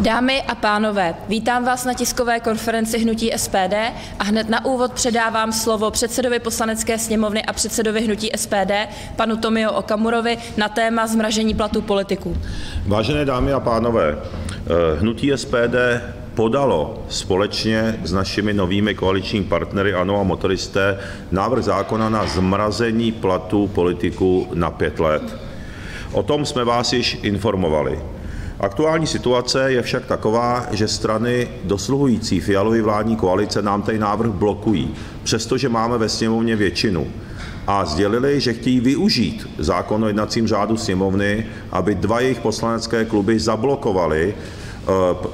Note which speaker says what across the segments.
Speaker 1: Dámy a pánové, vítám vás na tiskové konferenci hnutí SPD a hned na úvod předávám slovo předsedovi Poslanecké sněmovny a předsedovi hnutí SPD, panu Tomio Okamurovi, na téma zmražení platů politiků.
Speaker 2: Vážené dámy a pánové, hnutí SPD podalo společně s našimi novými koaličními partnery ANO a Motoristé návrh zákona na zmrazení platů politiků na 5 let. O tom jsme vás již informovali. Aktuální situace je však taková, že strany dosluhující Fialovy vládní koalice nám tady návrh blokují, přestože máme ve sněmovně většinu. A sdělili, že chtějí využít zákon o jednacím řádu sněmovny, aby 2 jejich poslanecké kluby zablokovaly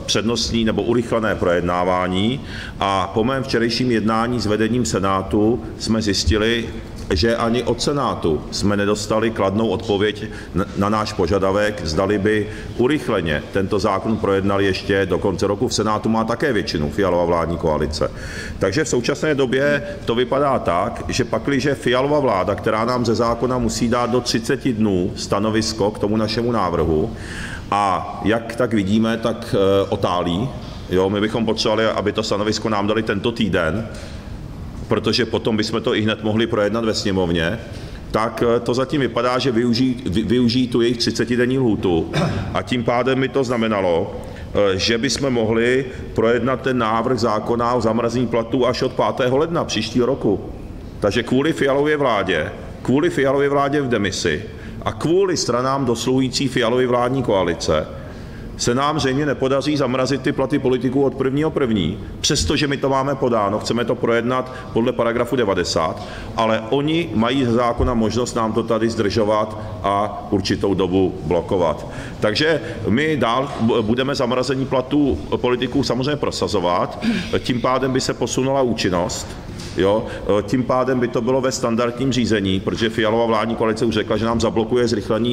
Speaker 2: přednostní nebo urychlené projednávání. A po mém včerejším jednání s vedením Senátu jsme zjistili, že ani od Senátu jsme nedostali kladnou odpověď na náš požadavek, zdali by urychleně tento zákon projednali ještě do konce roku. V Senátu má také většinu Fialova vládní koalice. Takže v současné době to vypadá tak, že pakliže Fialova vláda, která nám ze zákona musí dát do 30 dnů stanovisko k tomu našemu návrhu, a jak tak vidíme, tak otálí. Jo, my bychom potřebovali, aby to stanovisko nám dali tento týden, protože potom bychom to i hned mohli projednat ve sněmovně, tak to zatím vypadá, že využijí tu jejich 30denní lhůtu a tím pádem by to znamenalo, že bychom mohli projednat ten návrh zákona o zamrazení platů až od 5. ledna příštího roku. Takže kvůli Fialově vládě v demisi a kvůli stranám dosluhující Fialovy vládní koalice se nám zřejmě nepodaří zamrazit ty platy politiků od 1.1., přestože my to máme podáno, chceme to projednat podle paragrafu 90, ale oni mají ze zákona možnost nám to tady zdržovat a určitou dobu blokovat. Takže my dál budeme zamrazení platů politiků samozřejmě prosazovat, tím pádem by se posunula účinnost. Jo, tím pádem by to bylo ve standardním řízení, protože Fialova vládní koalice už řekla, že nám zablokuje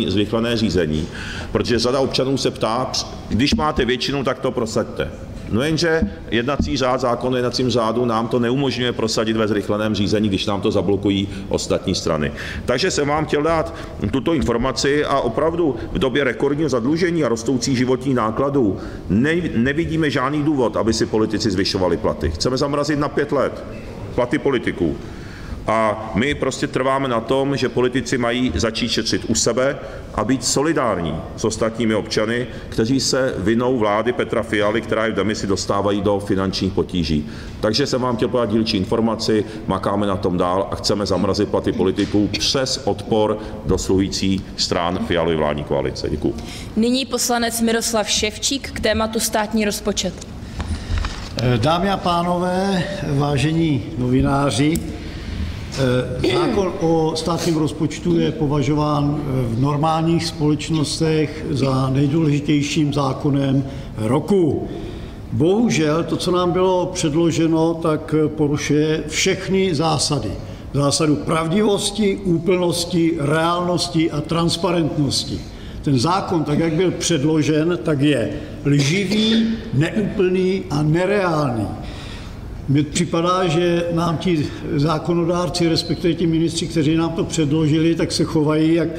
Speaker 2: zrychlené řízení, protože řada občanů se ptá, když máte většinu, tak to prosaďte. No jenže jednací řád, zákon o jednacím řádu nám to neumožňuje prosadit ve zrychleném řízení, když nám to zablokují ostatní strany. Takže jsem vám chtěl dát tuto informaci a opravdu v době rekordního zadlužení a rostoucích životních nákladů nevidíme žádný důvod, aby si politici zvyšovali platy. Chceme zamrazit na 5 let platy politiků. A my prostě trváme na tom, že politici mají začít šetřit u sebe a být solidární s ostatními občany, kteří se vinou vlády Petra Fialy, která je v demisi, dostávají do finančních potíží. Takže jsem vám chtěl podat dílčí informaci, makáme na tom dál a chceme zamrazit platy politiků přes odpor dosluhující stran Fialovy vládní koalice. Děkuji.
Speaker 1: Nyní poslanec Miroslav Ševčík k tématu státní rozpočet.
Speaker 3: Dámy a pánové, vážení novináři, zákon o státním rozpočtu je považován v normálních společnostech za nejdůležitějším zákonem roku. Bohužel to, co nám bylo předloženo, tak porušuje všechny zásady. Zásadu pravdivosti, úplnosti, reálnosti a transparentnosti. Ten zákon, tak jak byl předložen, tak je lživý, neúplný a nereálný. Mně připadá, že nám ti zákonodárci, respektive ti ministři, kteří nám to předložili, tak se chovají jak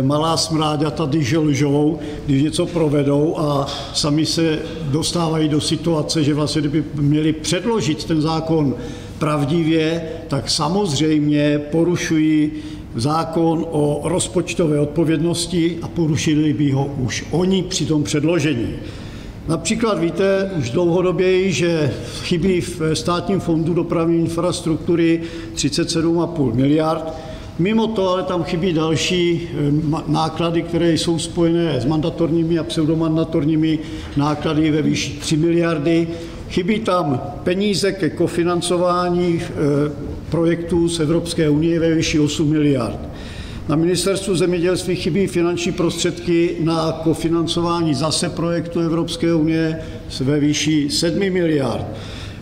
Speaker 3: malá smráďata, když lžou, když něco provedou a sami se dostávají do situace, že vlastně kdyby měli předložit ten zákon pravdivě, tak samozřejmě porušují zákon o rozpočtové odpovědnosti a porušili by ho už oni při tom předložení. Například víte už dlouhodobě, že chybí v Státním fondu dopravní infrastruktury 37,5 miliard. Mimo to ale tam chybí další náklady, které jsou spojené s mandatorními a pseudomandatorními náklady ve výši 3 miliardy. Chybí tam peníze ke kofinancování projektů z Evropské unie ve výši 8 miliard. Na ministerstvu zemědělství chybí finanční prostředky na kofinancování zase projektu Evropské unie ve výši 7 miliard.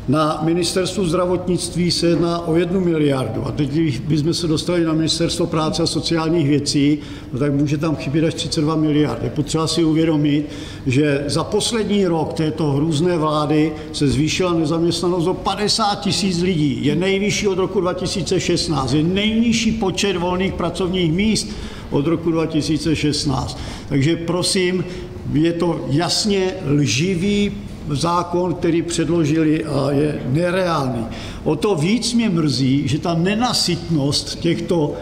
Speaker 3: Na ministerstvu zdravotnictví se jedná o 1 miliardu. A teď, když bychom se dostali na ministerstvo práce a sociálních věcí, no tak může tam chybět až 32 miliard. Je potřeba si uvědomit, že za poslední rok této hrůzné vlády se zvýšila nezaměstnanost o 50 000 lidí. Je nejvyšší od roku 2016. Je nejnižší počet volných pracovních míst od roku 2016. Takže prosím, Je to jasně lživý zákon, který předložili a je nereálný. O to víc mě mrzí, že ta nenasytnost těchto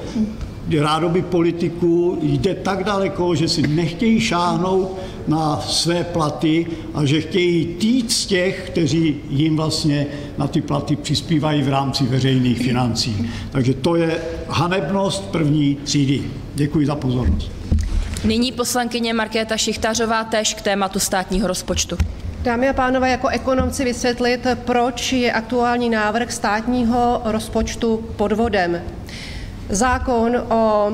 Speaker 3: rádoby politiků jde tak daleko, že si nechtějí šáhnout na své platy a že chtějí týct těch, kteří jim vlastně na ty platy přispívají v rámci veřejných financí. Takže to je hanebnost první třídy. Děkuji za pozornost.
Speaker 1: Nyní poslankyně Markéta Šichtářová též k tématu státního rozpočtu.
Speaker 4: Dámy a pánové, jako ekonom chci vysvětlit, proč je aktuální návrh státního rozpočtu podvodem. Zákon o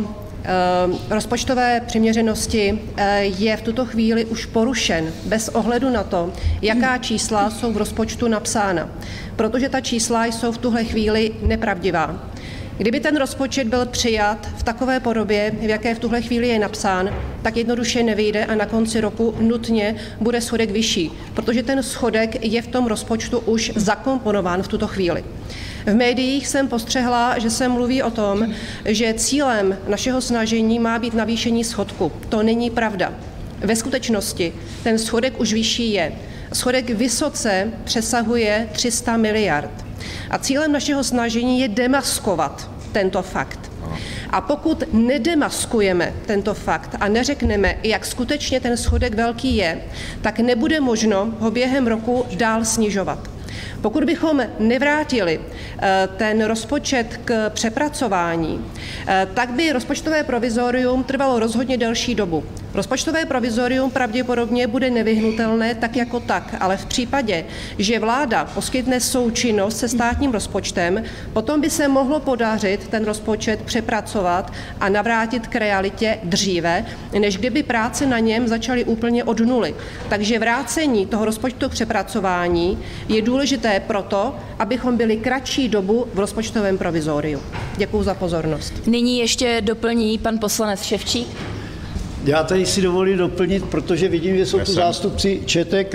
Speaker 4: rozpočtové přiměřenosti je v tuto chvíli už porušen bez ohledu na to, jaká čísla jsou v rozpočtu napsána, protože ta čísla jsou v tuhle chvíli nepravdivá. Kdyby ten rozpočet byl přijat v takové podobě, v jaké v tuhle chvíli je napsán, tak jednoduše nevyjde a na konci roku nutně bude schodek vyšší, protože ten schodek je v tom rozpočtu už zakomponován v tuto chvíli. V médiích jsem postřehla, že se mluví o tom, že cílem našeho snažení má být navýšení schodku. To není pravda. Ve skutečnosti ten schodek už vyšší je. Schodek vysoce přesahuje 300 miliard. A cílem našeho snažení je demaskovat tento fakt. A pokud nedemaskujeme tento fakt a neřekneme, jak skutečně ten schodek velký je, tak nebude možno ho během roku dál snižovat. Pokud bychom nevrátili ten rozpočet k přepracování, tak by rozpočtové provizorium trvalo rozhodně delší dobu. Rozpočtové provizorium pravděpodobně bude nevyhnutelné tak jako tak, ale v případě, že vláda poskytne součinnost se státním rozpočtem, potom by se mohlo podařit ten rozpočet přepracovat a navrátit k realitě dříve, než kdyby práce na něm začaly úplně od nuly. Takže vrácení toho rozpočtu k přepracování je důležité proto, abychom byli kratší dobu v rozpočtovém provizoriu. Děkuji za pozornost.
Speaker 1: Nyní ještě doplní pan poslanec Ševčík.
Speaker 3: Já tady si dovolím doplnit, protože vidím, že jsou tu zástupci ČTK,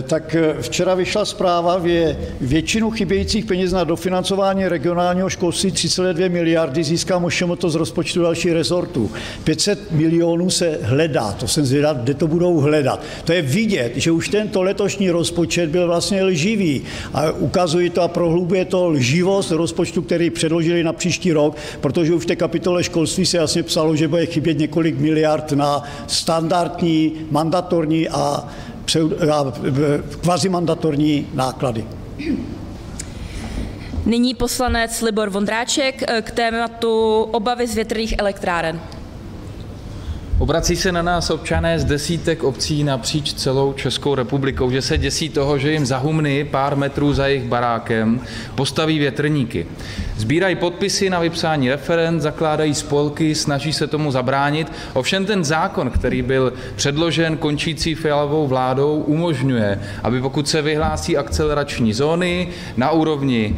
Speaker 3: tak včera vyšla zpráva, že většinu chybějících peněz na dofinancování regionálního školství 3,2 miliardy získá MŠMT z rozpočtu dalších rezortů. 500 milionů se hledá, to jsem zvědav, kde to budou hledat. To je vidět, že už tento letošní rozpočet byl vlastně lživý a ukazuje to a prohlubuje to lživost rozpočtu, který předložili na příští rok, protože už v té kapitole školství se jasně psalo, že bude chybět několik miliard na standardní, mandatorní a kvazimandatorní náklady.
Speaker 1: Nyní poslanec Libor Vondráček k tématu obavy z větrných elektráren.
Speaker 5: Obrací se na nás občané z desítek obcí napříč celou Českou republikou, že se děsí toho, že jim za humny pár metrů za jejich barákem postaví větrníky. Sbírají podpisy na vypsání referend, zakládají spolky, snaží se tomu zabránit. Ovšem ten zákon, který byl předložen končící Fialovou vládou, umožňuje, aby pokud se vyhlásí akcelerační zóny na úrovni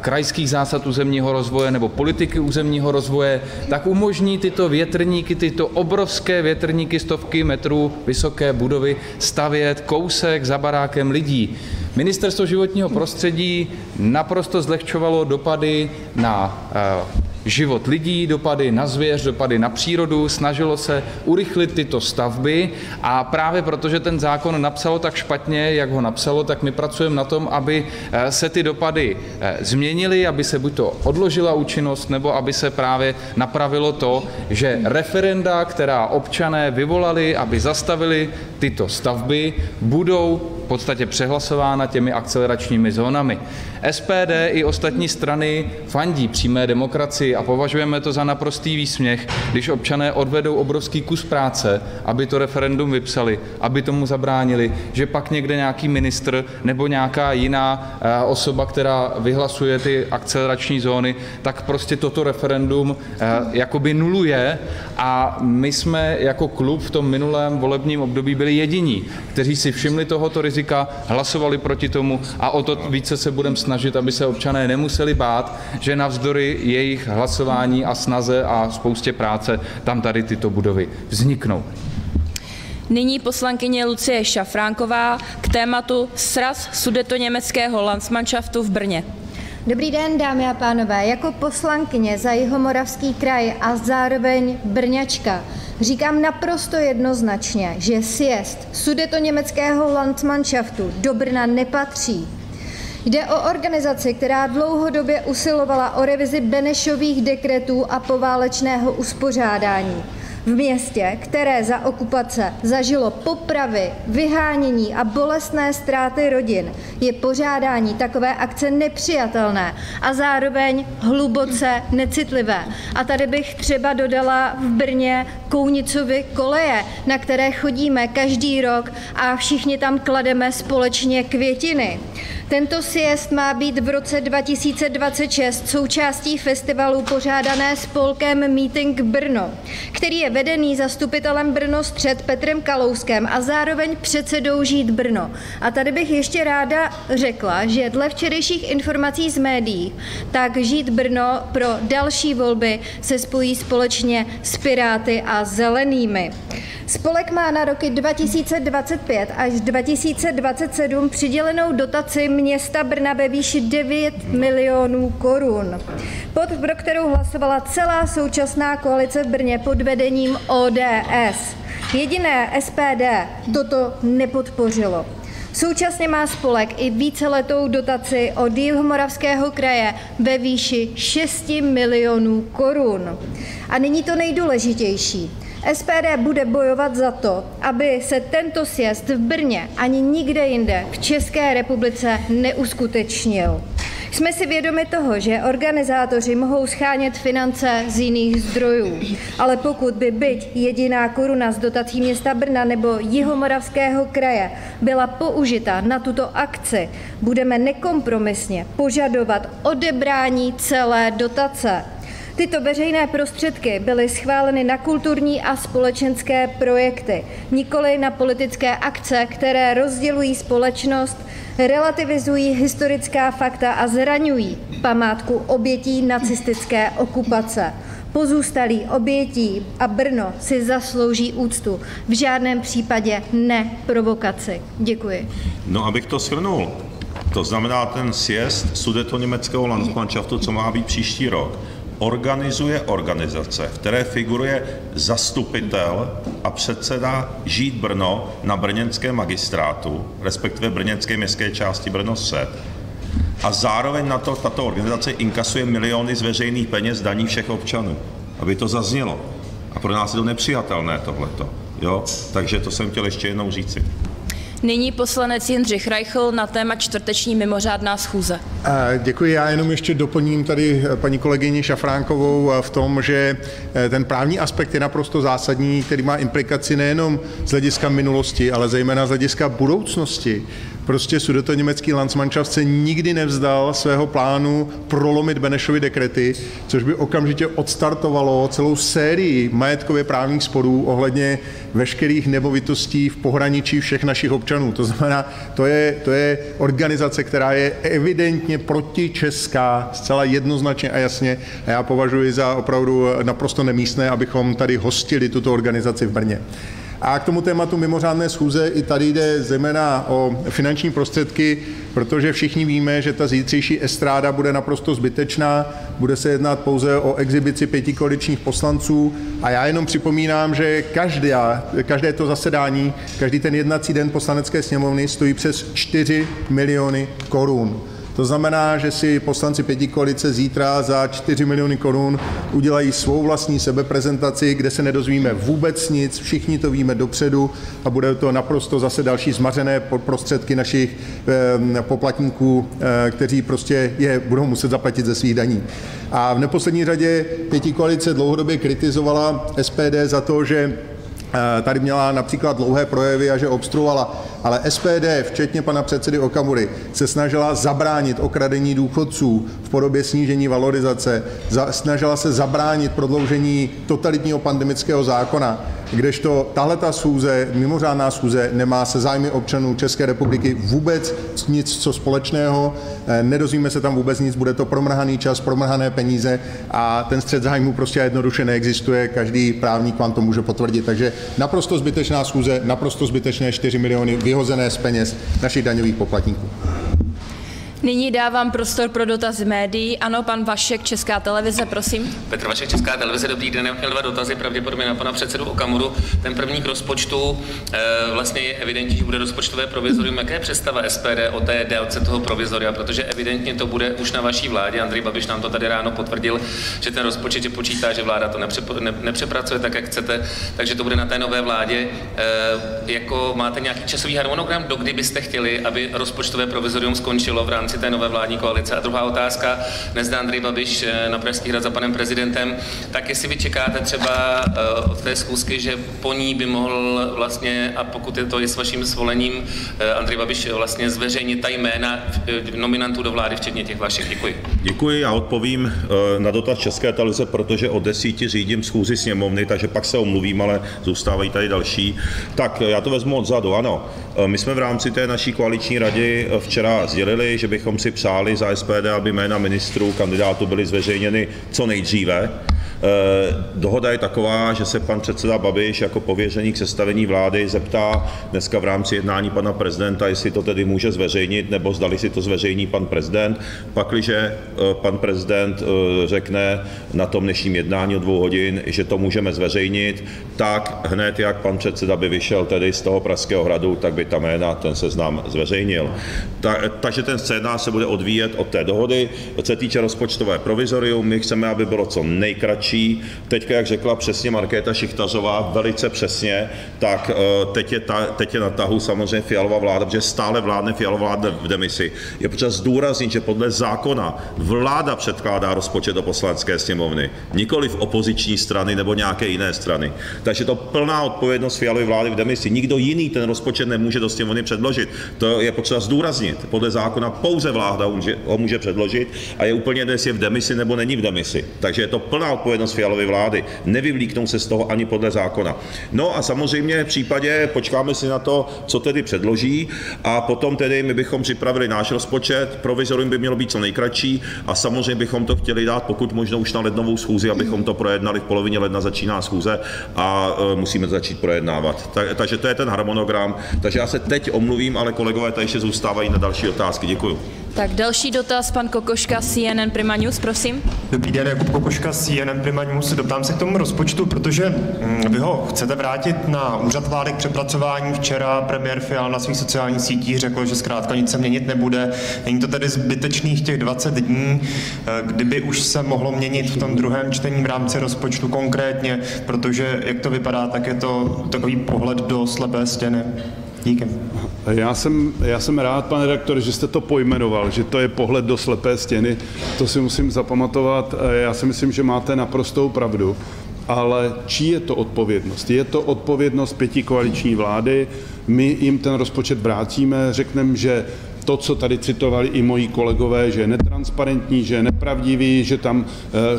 Speaker 5: krajských zásad územního rozvoje nebo politiky územního rozvoje, tak umožní tyto větrníky, tyto obrovské větrníky stovky metrů vysoké budovy stavět kousek za barákem lidí. Ministerstvo životního prostředí naprosto zlehčovalo dopady na život lidí, dopady na zvěř, dopady na přírodu, snažilo se urychlit tyto stavby a právě protože ten zákon napsalo tak špatně, jak ho napsalo, tak my pracujeme na tom, aby se ty dopady změnily, aby se buď to odložila účinnost, nebo aby se právě napravilo to, že referenda, která občané vyvolali, aby zastavili tyto stavby, budou v podstatě přehlasována těmi akceleračními zónami. SPD i ostatní strany fandí přímé demokracii a považujeme to za naprostý výsměch, když občané odvedou obrovský kus práce, aby to referendum vypsali, aby tomu zabránili, že pak někde nějaký ministr nebo nějaká jiná osoba, která vyhlasuje ty akcelerační zóny, tak prostě toto referendum jakoby nuluje a my jsme jako klub v tom minulém volebním období byli jediní, kteří si všimli tohoto rizika, hlasovali proti tomu a o to více se budeme snažit, aby se občané nemuseli bát, že navzdory jejich hlasování a snaze a spoustě práce tam tady tyto budovy vzniknou.
Speaker 1: Nyní poslankyně Lucie Šafránková k tématu sraz sudetoněmeckého Landsmannschaftu v Brně.
Speaker 6: Dobrý den, dámy a pánové. Jako poslankyně za Jihomoravský kraj a zároveň Brňačka říkám naprosto jednoznačně, že sjezd sudetoněmeckého Landsmannschaftu do Brna nepatří. Jde o organizaci, která dlouhodobě usilovala o revizi Benešových dekretů a poválečného uspořádání. V městě, které za okupace zažilo popravy, vyhánění a bolestné ztráty rodin, je pořádání takové akce nepřijatelné a zároveň hluboce necitlivé. A tady bych třeba dodala v Brně Kounicovy koleje, na které chodíme každý rok a všichni tam klademe společně květiny. Tento sjezd má být v roce 2026 součástí festivalu pořádané spolkem Meeting Brno, který je vedený zastupitelem Brno Střed Petrem Kalouskem a zároveň předsedou Žít Brno. A tady bych ještě ráda řekla, že dle včerejších informací z médií, tak Žít Brno pro další volby se spojí společně s Piráty a Zelenými. Spolek má na roky 2025 až 2027 přidělenou dotaci města Brna ve výši 9 milionů korun, pro kterou hlasovala celá současná koalice v Brně pod vedením ODS. Jediné SPD toto nepodpořilo. Současně má spolek i víceletou dotaci od Jihomoravského kraje ve výši 6 milionů korun. A nyní to nejdůležitější. SPD bude bojovat za to, aby se tento sjezd v Brně ani nikde jinde v České republice neuskutečnil. Jsme si vědomi toho, že organizátoři mohou shánět finance z jiných zdrojů, ale pokud by byť jediná koruna z dotací města Brna nebo Jihomoravského kraje byla použita na tuto akci, budeme nekompromisně požadovat odebrání celé dotace. Tyto veřejné prostředky byly schváleny na kulturní a společenské projekty, nikoli na politické akce, které rozdělují společnost, relativizují historická fakta a zraňují památku obětí nacistické okupace. Pozůstalí obětí a Brno si zaslouží úctu, v žádném případě ne provokaci. Děkuji.
Speaker 2: No, abych to shrnul, to znamená ten sjezd sudetoněmeckého Landsmannschaftu, co má být příští rok, organizuje organizace, v které figuruje zastupitel a předseda Žít Brno na brněnském magistrátu, respektive brněnské městské části Brno Střed. A zároveň na to tato organizace inkasuje miliony z veřejných peněz daní všech občanů. Aby to zaznělo. A pro nás je to nepřijatelné tohleto. Jo? Takže to jsem chtěl ještě jednou říci.
Speaker 1: Nyní poslanec Jindřich Reichl na téma čtvrteční mimořádná schůze.
Speaker 7: Děkuji, já jenom ještě doplním tady paní kolegyni Šafránkovou v tom, že ten právní aspekt je naprosto zásadní, který má implikaci nejenom z hlediska minulosti, ale zejména z hlediska budoucnosti. Prostě sudetoněmecký Landsmannschaft se nikdy nevzdal svého plánu prolomit Benešovy dekrety, což by okamžitě odstartovalo celou sérii majetkově právních sporů ohledně veškerých nemovitostí v pohraničí všech našich občanů. To znamená, to je organizace, která je evidentně protičeská, zcela jednoznačně a jasně. A já považuji za opravdu naprosto nemístné, abychom tady hostili tuto organizaci v Brně. A k tomu tématu mimořádné schůze i tady jde zejména o finanční prostředky, protože všichni víme, že ta zítřejší estráda bude naprosto zbytečná, bude se jednat pouze o exibici 5 koaličních poslanců a já jenom připomínám, že každé to zasedání, každý ten jednací den Poslanecké sněmovny stojí přes 4 miliony korun. To znamená, že si poslanci pětikoalice zítra za 4 miliony korun udělají svou vlastní sebeprezentaci, kde se nedozvíme vůbec nic, všichni to víme dopředu a bude to naprosto zase další zmařené prostředky našich poplatníků, kteří prostě je budou muset zaplatit ze svých daní. A v neposlední řadě pětikoalice dlouhodobě kritizovala SPD za to, že tady měla například dlouhé projevy a že obstruovala, ale SPD, včetně pana předsedy Okamury, se snažila zabránit okradení důchodců v podobě snížení valorizace, snažila se zabránit prodloužení totalitního pandemického zákona, kdežto tahleta schůze, mimořádná schůze, nemá se zájmy občanů České republiky vůbec nic co společného, nedozvíme se tam vůbec nic, bude to promrhaný čas, promrhané peníze a ten střet zájmů prostě jednoduše neexistuje, každý právník vám to může potvrdit, takže naprosto zbytečná schůze, naprosto zbytečné 4 miliony vyhozené z peněz našich daňových poplatníků.
Speaker 1: Nyní dávám prostor pro dotazy médií. Ano, pan Vašek, Česká televize, prosím.
Speaker 8: Petr Vašek, Česká televize, dobrý den. Já měl 2 dotazy, pravděpodobně na pana předsedu Okamuru. Ten první k rozpočtu. Vlastně je evidentní, že bude rozpočtové provizorium. Jaká je představa SPD o té délce toho provizoria? Protože evidentně to bude už na vaší vládě. Andrej Babiš nám to tady ráno potvrdil, že ten rozpočet že počítá, že vláda to nepřepracuje tak, jak chcete, takže to bude na té nové vládě. Jako máte nějaký časový harmonogram, dokdy byste chtěli, aby rozpočtové provizorium skončilo v rámci té nové vládní koalice? A druhá otázka, dnes jde Andrej Babiš na Pražský hrad za panem prezidentem, tak jestli vy čekáte třeba od té schůzky, že po ní by mohl vlastně, a pokud je to i s vaším svolením, Andrej Babiš vlastně zveřejnit ta jména nominantů do vlády, včetně těch vašich. Děkuji.
Speaker 2: Děkuji, já odpovím na dotaz České televize, protože od 10 řídím schůzi sněmovny, takže pak se omluvím, ale zůstávají tady další. Tak já to vezmu odzadu, ano. My jsme v rámci té naší koaliční rady včera sdělili, že bychom si přáli za SPD, aby jména ministrů, kandidátů byly zveřejněny co nejdříve. Dohoda je taková, že se pan předseda Babiš jako pověřený k sestavení vlády zeptá dneska v rámci jednání pana prezidenta, jestli to tedy může zveřejnit, nebo zdali si to zveřejní pan prezident. Pakliže pan prezident řekne na tom dnešním jednání o 2 hodin, že to můžeme zveřejnit, tak hned, jak pan předseda by vyšel tedy z toho Pražského hradu, tak by ta jména, ten seznam zveřejnil. Takže ten scénář se bude odvíjet od té dohody. Co se týče rozpočtové provizorium, my chceme, aby bylo co nejkratší. Teďka, jak řekla přesně Markéta Šichtařová, velice přesně, tak teď je na tahu samozřejmě Fialova vláda, protože stále vládne Fialova vláda v demisi. Je potřeba zdůraznit, že podle zákona vláda předkládá rozpočet do Poslanecké sněmovny, nikoli v opoziční strany nebo nějaké jiné strany. Takže to plná odpovědnost Fialovy vlády v demisi. Nikdo jiný ten rozpočet nemůže do sněmovny předložit. To je potřeba zdůraznit. Podle zákona pouze vláda ho může předložit a je úplně jedno, jestli je v demisi nebo není v demisi. Takže je to plná odpovědnost Fialovy vlády. Nevyvlíknou se z toho ani podle zákona. No a samozřejmě v případě, počkáme si na to, co tedy předloží, a potom tedy my bychom připravili náš rozpočet, provizorium by mělo být co nejkratší a samozřejmě bychom to chtěli dát pokud možno už na lednovou schůzi, abychom to projednali, v polovině ledna začíná schůze a musíme začít projednávat. Takže to je ten harmonogram. Takže já se teď omluvím, ale kolegové tady ještě zůstávají na další otázky. Děkuju.
Speaker 1: Tak další dotaz, pan Kokoška, CNN Prima News, prosím.
Speaker 9: Dobrý den, Jakub Kokoška, CNN Prima News. Doptám se k tomu rozpočtu, protože vy ho chcete vrátit na úřad vlády k přepracování. Včera premiér Fiala na svých sociálních sítích řekl, že zkrátka nic se měnit nebude. Není to tedy zbytečných těch 20 dní, kdyby už se mohlo měnit v tom druhém čtení v rámci rozpočtu konkrétně, protože jak to vypadá, tak je to takový pohled do slepé stěny. Díky.
Speaker 10: Já jsem rád, pane redaktor, že jste to pojmenoval, že to je pohled do slepé stěny. To si musím zapamatovat. Já si myslím, že máte naprostou pravdu. Ale čí je to odpovědnost? Je to odpovědnost 5 koaliční vlády. My jim ten rozpočet vrátíme, řekneme, že to, co tady citovali i moji kolegové, že je netransparentní, že je nepravdivý, že tam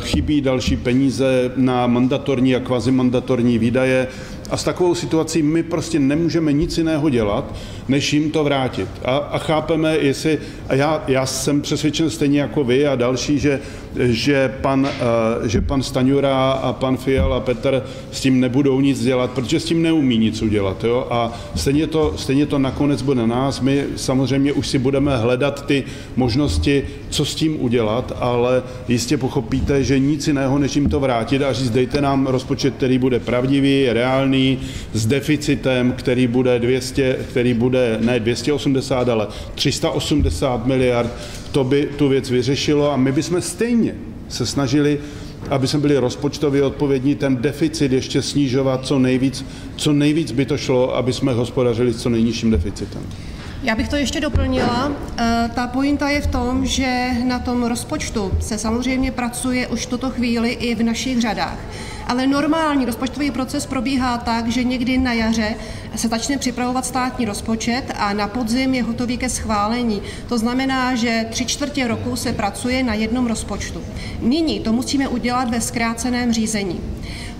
Speaker 10: chybí další peníze na mandatorní a kvazimandatorní výdaje. A s takovou situací my prostě nemůžeme nic jiného dělat, než jim to vrátit. A chápeme, jestli, a já jsem přesvědčen stejně jako vy a další, že pan Stanjura a pan Fiala a Petr s tím nebudou nic dělat, protože s tím neumí nic udělat. Jo? A stejně to nakonec bude na nás. My samozřejmě už si budeme hledat ty možnosti, co s tím udělat, ale jistě pochopíte, že nic jiného, než jim to vrátit a říct, dejte nám rozpočet, který bude pravdivý, reálný, s deficitem, který bude ne 280, ale 380 miliard, to by tu věc vyřešilo a my bychom stejně se snažili, aby jsme byli rozpočtově odpovědní, ten deficit ještě snižovat co nejvíc by to šlo, aby jsme hospodařili s co nejnižším deficitem.
Speaker 4: Já bych to ještě doplnila. Ta pointa je v tom, že na tom rozpočtu se samozřejmě pracuje už v tuto chvíli i v našich řadách. Ale normální rozpočtový proces probíhá tak, že někdy na jaře se začne připravovat státní rozpočet a na podzim je hotový ke schválení. To znamená, že 3/4 roku se pracuje na jednom rozpočtu. Nyní to musíme udělat ve zkráceném řízení.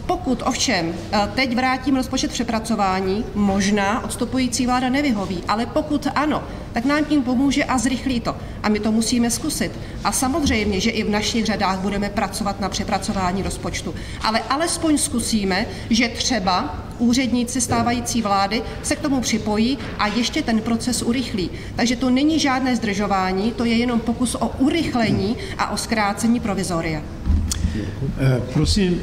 Speaker 4: Pokud ovšem teď vrátím rozpočet přepracování, možná odstupující vláda nevyhoví, ale pokud ano, tak nám tím pomůže a zrychlí to. A my to musíme zkusit. A samozřejmě, že i v našich řadách budeme pracovat na přepracování rozpočtu. Ale alespoň zkusíme, že třeba úředníci stávající vlády se k tomu připojí a ještě ten proces urychlí. Takže to není žádné zdržování, to je jenom pokus o urychlení a o zkrácení provizoria.
Speaker 3: Prosím,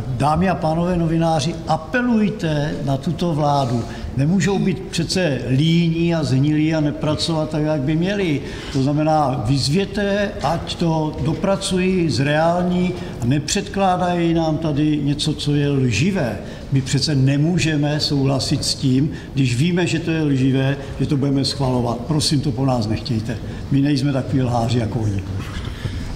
Speaker 3: dámy a pánové novináři, apelujte na tuto vládu. Nemůžou být přece líní a zhnilí a nepracovat tak, jak by měli. To znamená, vyzvěte, ať to dopracují, zreální a nepředkládají nám tady něco, co je lživé. My přece nemůžeme souhlasit s tím, když víme, že to je lživé, že to budeme schvalovat. Prosím, to po nás nechtějte. My nejsme takový lháři jako oni.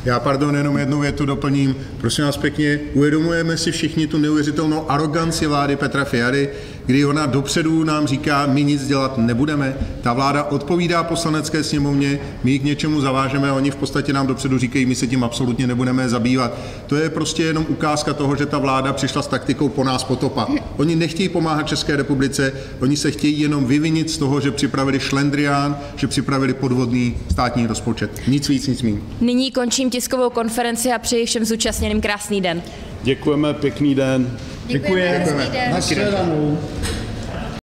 Speaker 7: Já, jenom jednu větu doplním. Prosím vás pěkně, uvědomujeme si všichni tu neuvěřitelnou aroganci vlády Petra Fialy, kdy ona dopředu nám říká, my nic dělat nebudeme. Ta vláda odpovídá Poslanecké sněmovně, my ji k něčemu zavážeme a oni v podstatě nám dopředu říkají, my se tím absolutně nebudeme zabývat. To je prostě jenom ukázka toho, že ta vláda přišla s taktikou po nás potopa. Oni nechtějí pomáhat České republice, oni se chtějí jenom vyvinit z toho, že připravili šlendrián, že připravili podvodný státní rozpočet. Nic víc, nic míň.
Speaker 1: Nyní končím tiskovou konferenci a přeji všem zúčastněným krásný den.
Speaker 10: Děkujeme, pěkný den.
Speaker 6: Děkujeme.
Speaker 3: Nashledanou.